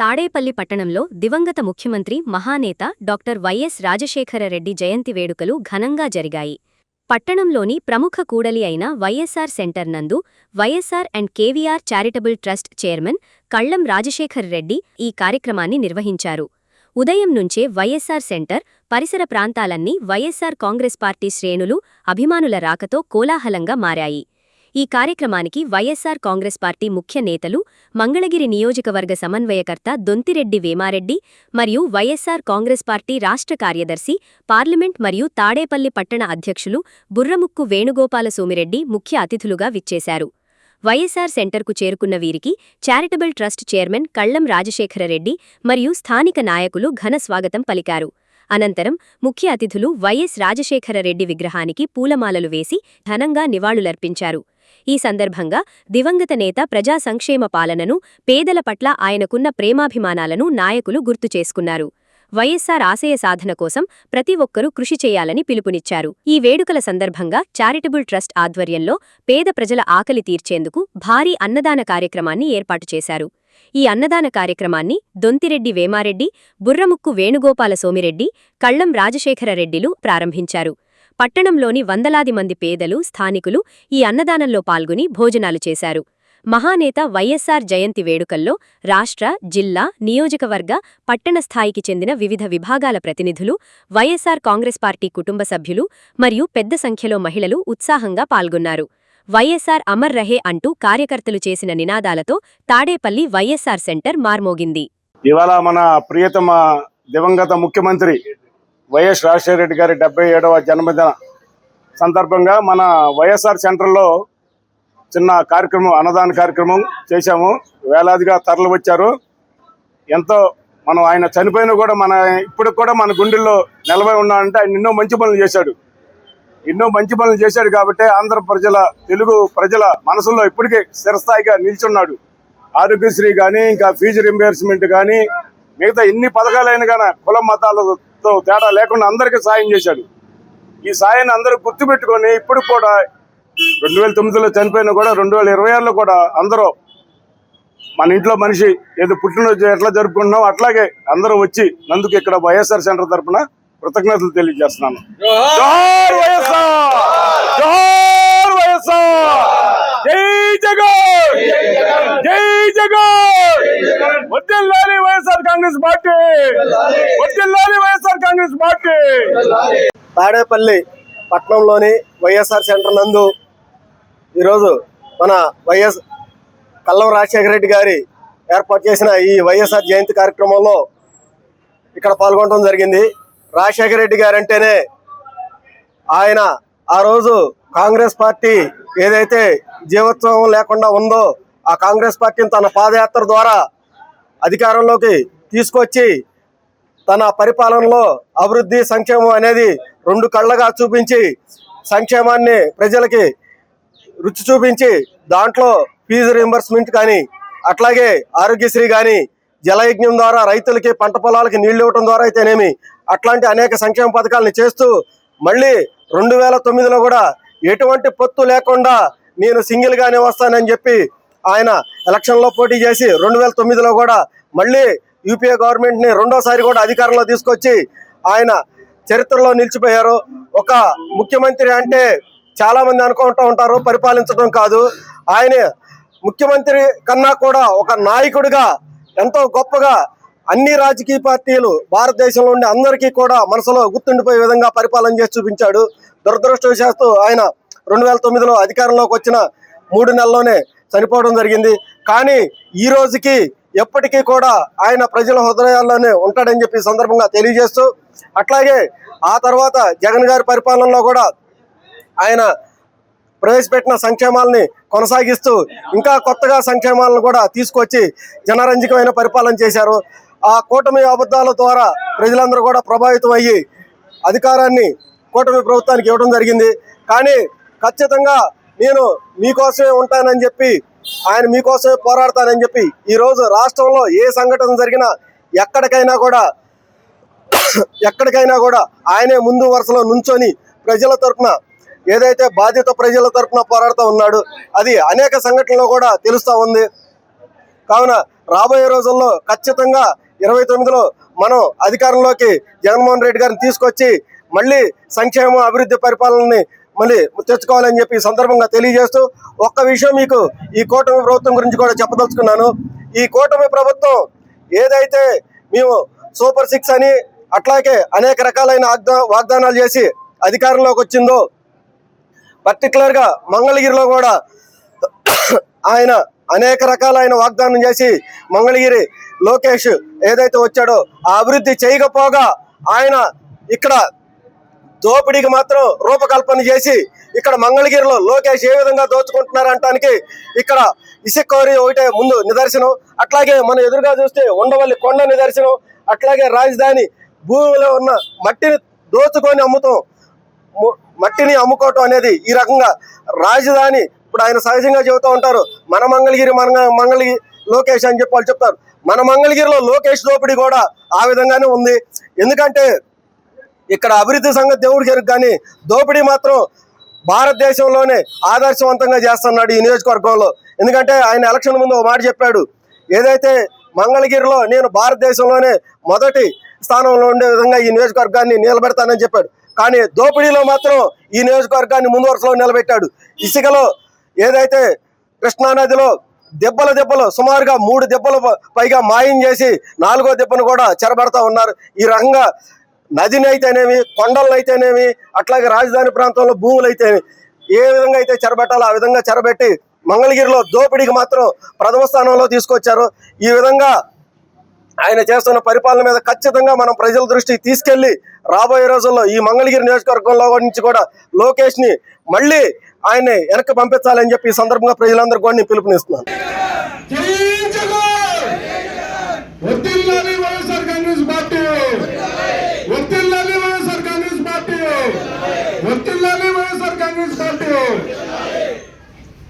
తాడేపల్లి పట్టణంలో దివంగత ముఖ్యమంత్రి మహానేత డాక్టర్ వైఎస్ రాజశేఖర రెడ్డి జయంతి వేడుకలు ఘనంగా జరిగాయి. పట్టణంలోని ప్రముఖ కూడలి అయిన వైఎస్ఆర్ సెంటర్ నందు YSR and KVR charitable trust chairman Kallam Rajasekhar Reddy ఈ కార్యక్రమాన్ని నిర్వహించారు. ఉదయం నుంచే వైఎస్ఆర్ సెంటర్, పరిసర ప్రాంతాలన్నీ వైఎస్ఆర్ కాంగ్రెస్ పార్టీ శ్రేణులు, అభిమానుల రాకతో కోలాహలంగా మారాయి. ఈ కార్యక్రమానికి వైఎస్ఆర్ కాంగ్రెస్ పార్టీ ముఖ్య నేతలు, మంగళగిరి నియోజకవర్గ సమన్వయకర్త దొంతిరెడ్డి వేమారెడ్డి మరియు వైఎస్ఆర్ కాంగ్రెస్ పార్టీ రాష్ట్ర కార్యదర్శి, పార్లమెంట్ మరియు తాడేపల్లి పట్టణ అధ్యక్షులు బుర్రముక్కు వేణుగోపాల సోమిరెడ్డి ముఖ్య అతిథులుగా విచ్చేశారు. వైఎస్ఆర్ సెంటర్కు చేరుకున్న వీరికి charitable trust chairman Kallam Rajasekhara Reddy మరియు స్థానిక నాయకులు ఘన స్వాగతం పలికారు. అనంతరం ముఖ్య అతిథులు వైఎస్ రాజశేఖరరెడ్డి విగ్రహానికి పూలమాలలు వేసి ఘనంగా నివాళులర్పించారు. ఈ సందర్భంగా దివంగత నేత ప్రజా సంక్షేమ పాలనను, పేదల పట్ల ఆయనకున్న ప్రేమాభిమానాలను నాయకులు గుర్తు చేసుకున్నారు. వైఎస్ఆర్ ఆశయ సాధన కోసం ప్రతి ఒక్కరూ కృషి చేయాలని పిలుపునిచ్చారు. ఈ వేడుకల సందర్భంగా చారిటబుల్ ట్రస్ట్ ఆధ్వర్యంలో పేద ప్రజల ఆకలి తీర్చేందుకు భారీ అన్నదాన కార్యక్రమాన్ని ఏర్పాటు చేశారు. ఈ అన్నదాన కార్యక్రమాన్ని దొంతిరెడ్డి వేమారెడ్డి, బుర్రముక్కు వేణుగోపాల సోమిరెడ్డి, కళ్లం రాజశేఖరరెడ్డిలు ప్రారంభించారు. పట్టణంలోని వందలాది మంది పేదలు, స్థానికులు ఈ అన్నదానంలో పాల్గొని భోజనాలు చేశారు. మహానేత వైఎస్ఆర్ జయంతి వేడుకల్లో రాష్ట్ర, జిల్లా, నియోజకవర్గ, పట్టణ స్థాయికి చెందిన వివిధ విభాగాల ప్రతినిధులు, వైఎస్ఆర్ కాంగ్రెస్ పార్టీ కుటుంబ సభ్యులు మరియు పెద్ద సంఖ్యలో మహిళలు ఉత్సాహంగా పాల్గొన్నారు. వైఎస్ఆర్ అమర్ రహే అంటూ కార్యకర్తలు చేసిన నినాదాలతో తాడేపల్లి వైఎస్ఆర్ సెంటర్ మార్మోగింది. ఇవాళ మన ప్రియతమ దివంగత ముఖ్యమంత్రి వైఎస్ రాజశేఖర రెడ్డి గారి 77వ జన్మదిన సందర్భంగా మన వైఎస్ఆర్ సెంటర్లో చిన్న కార్యక్రమం, అన్నదాన కార్యక్రమం చేశాము. వేలాదిగా తరలి వచ్చారు. ఎంతో మనం ఆయన చనిపోయినా కూడా ఇప్పటికి కూడా మన గుండెల్లో నిలబడి ఉన్నాడంటే ఆయన ఎన్నో మంచి పనులు చేశాడు కాబట్టి ఆంధ్ర ప్రజల, తెలుగు ప్రజల మనసుల్లో ఇప్పటికే స్థిరస్థాయిగా నిల్చున్నాడు. ఆరోగ్యశ్రీ కానీ, ఇంకా ఫీజు రింబర్స్మెంట్ కానీ, మిగతా ఎన్ని పథకాలైనా కానీ కుల మతాలతో తేడా లేకుండా అందరికీ సాయం చేశాడు. ఈ సాయాన్ని అందరూ గుర్తుపెట్టుకొని ఇప్పుడు కూడా 2009లో చనిపోయినా కూడా 2026లో కూడా అందరూ మన ఇంట్లో మనిషి ఏదో పుట్టినరోజు ఎట్లా జరుపుకుంటున్నాం అట్లాగే అందరూ వచ్చి నందుకు ఇక్కడ వైఎస్ఆర్ సెంటర్ తరఫున కృతజ్ఞతలు తెలియజేస్తున్నాను. జోహార్ వైఎస్ఆర్, జోహార్ వైఎస్ఆర్, జై జగన్, జై జగన్, వర్ధిల్లాలి వైఎస్ఆర్ కాంగ్రెస్ పార్టీ, వర్ధిల్లాలి వైఎస్ఆర్ కాంగ్రెస్ పార్టీ. తాడేపల్లి పట్టణంలోని వైఎస్ఆర్ సెంటర్ నందు ఈరోజు మన వైఎస్ కళ్లం రాజశేఖర రెడ్డి గారి ఏర్పాటు చేసిన ఈ వైఎస్ఆర్ జయంతి కార్యక్రమంలో ఇక్కడ పాల్గొనడం జరిగింది. రాజశేఖర రెడ్డి గారు అంటేనే ఆయన ఆ రోజు కాంగ్రెస్ పార్టీ ఏదైతే జీవోత్సవం లేకుండా ఉందో ఆ కాంగ్రెస్ పార్టీని తన పాదయాత్ర ద్వారా అధికారంలోకి తీసుకొచ్చి తన పరిపాలనలో అభివృద్ధి, సంక్షేమం అనేది రెండు కళ్ళగా చూపించి సంక్షేమాన్ని ప్రజలకి రుచి చూపించి దాంట్లో ఫీజు రీంబర్స్మెంట్ కానీ, అట్లాగే ఆరోగ్యశ్రీ కానీ, జలయజ్ఞం ద్వారా రైతులకి పంట పొలాలకి నీళ్లు ఇవ్వడం ద్వారా అయితేనేమి అట్లాంటి అనేక సంక్షేమ పథకాలను చేస్తూ మళ్ళీ 2009లో కూడా ఎటువంటి పొత్తు లేకుండా నేను సింగిల్గానే వస్తానని చెప్పి ఆయన ఎలక్షన్లో పోటీ చేసి 2009లో కూడా మళ్ళీ యూపీఏ గవర్నమెంట్ని రెండోసారి కూడా అధికారంలో తీసుకొచ్చి ఆయన చరిత్రలో నిలిచిపోయారు. ఒక ముఖ్యమంత్రి అంటే చాలా మంది అనుకుంటూ ఉంటారు పరిపాలించడం కాదు, ఆయన ముఖ్యమంత్రి కన్నా కూడా ఒక నాయకుడిగా ఎంతో గొప్పగా అన్ని రాజకీయ పార్టీలు భారతదేశంలో ఉండే అందరికీ కూడా మనసులో గుర్తుండిపోయే విధంగా పరిపాలన చేసి చూపించాడు. దురదృష్టవశాత్తు ఆయన 2009లో అధికారంలోకి వచ్చిన 3 నెలల్లోనే చనిపోవడం జరిగింది. కానీ ఈ రోజుకి ఎప్పటికీ కూడా ఆయన ప్రజల హృదయాల్లోనే ఉంటాడని చెప్పి సందర్భంగా తెలియజేస్తూ, అట్లాగే ఆ తర్వాత జగన్ గారి పరిపాలనలో కూడా ఆయన ప్రవేశపెట్టిన సంక్షేమాలని కొనసాగిస్తూ ఇంకా కొత్తగా సంక్షేమాలను కూడా తీసుకొచ్చి జనరంజకమైన పరిపాలన చేశారు. ఆ కూటమి అబద్ధాల ద్వారా ప్రజలందరూ కూడా ప్రభావితం అయ్యి అధికారాన్ని కూటమి ప్రభుత్వానికి ఇవ్వడం జరిగింది. కానీ ఖచ్చితంగా నేను మీకోసమే ఉంటానని చెప్పి, ఆయన మీకోసమే పోరాడతానని చెప్పి ఈరోజు రాష్ట్రంలో ఏ సంఘటన జరిగినా ఎక్కడికైనా కూడా ఆయనే ముందు వరుసలో నుంచొని ప్రజల తరఫున ఏదైతే బాధ్యత ప్రజల తరఫున పోరాడుతూ ఉన్నాడు అది అనేక సంఘటనలో కూడా తెలుస్తూ ఉంది. కావున రాబోయే రోజుల్లో ఖచ్చితంగా 29లో మనం అధికారంలోకి జగన్మోహన్ రెడ్డి గారిని తీసుకొచ్చి మళ్ళీ సంక్షేమ అభివృద్ధి పరిపాలనని మళ్ళీ తెచ్చుకోవాలని చెప్పి ఈ సందర్భంగా తెలియజేస్తూ ఒక్క విషయం మీకు ఈ కూటమి ప్రభుత్వం గురించి కూడా చెప్పదలుచుకున్నాను. ఈ కూటమి ప్రభుత్వం ఏదైతే మేము సూపర్ 6 అని అట్లాగే అనేక రకాలైన వాగ్దానాలు చేసి అధికారంలోకి వచ్చిందో, పర్టికులర్గా మంగళగిరిలో కూడా ఆయన అనేక రకాలైన వాగ్దానం చేసి మంగళగిరి లోకేష్ ఏదైతే వచ్చాడో ఆ అభివృద్ధి చేయకపోగా ఆయన ఇక్కడ దోపిడీకి మాత్రం రూపకల్పన చేసి ఇక్కడ మంగళగిరిలో లోకేష్ ఏ విధంగా దోచుకుంటున్నారు అనటానికి ఇక్కడ ఇసుక్కోరి ఒకటే ముందు నిదర్శనం. అట్లాగే మనం ఎదురుగా చూస్తే ఉండవల్లి కొండ నిదర్శనం. అట్లాగే రాజధాని భూమిలో ఉన్న మట్టిని దోచుకొని మట్టిని అమ్ముకోవటం అనేది ఈ రకంగా రాజధాని. ఇప్పుడు ఆయన సహజంగా చెబుతూ ఉంటారు మన మంగళగిరి లోకేష్ అని చెప్పి వాళ్ళు చెప్తారు. మన మంగళగిరిలో లోకేష్ దోపిడీ కూడా ఆ విధంగానే ఉంది. ఎందుకంటే ఇక్కడ అభివృద్ధి సంగతి దేవుడికి ఎరుగు, కానీ దోపిడీ మాత్రం భారతదేశంలోనే ఆదర్శవంతంగా చేస్తున్నాడు ఈ నియోజకవర్గంలో. ఎందుకంటే ఆయన ఎలక్షన్ ముందు ఒక మాట చెప్పాడు, ఏదైతే మంగళగిరిలో నేను భారతదేశంలోనే మొదటి స్థానంలో ఉండే విధంగా ఈ నియోజకవర్గాన్ని నిలబెడతానని చెప్పాడు. కానీ దోపిడీలో మాత్రం ఈ నియోజకవర్గాన్ని ముందు వరుసలో నిలబెట్టాడు. ఇసుకలో ఏదైతే కృష్ణానదిలో దెబ్బలు సుమారుగా 3 దెబ్బలు పైగా మాయం చేసి 4వ దెబ్బను కూడా చెరబెడతా ఉన్నారు. ఈ రకంగా నదిని అయితేనేమి, కొండలను అయితేనేమి, అట్లాగే రాజధాని ప్రాంతంలో భూములు అయితేనేమి ఏ విధంగా అయితే చెరబెట్టాలో ఆ విధంగా చెరబెట్టి మంగళగిరిలో దోపిడీకి మాత్రం ప్రథమ స్థానంలో తీసుకొచ్చారు. ఈ విధంగా ఆయన చేస్తున్న పరిపాలన మీద ఖచ్చితంగా మనం ప్రజల దృష్టికి తీసుకెళ్లి రాబోయే రోజుల్లో ఈ మంగళగిరి నియోజకవర్గంలో నుంచి కూడా లోకేష్ ని మళ్ళీ ఆయన్ని వెనక్కి పంపించాలని చెప్పి ఈ సందర్భంగా ప్రజలందరూ కూడా పిలుపునిస్తున్నాను.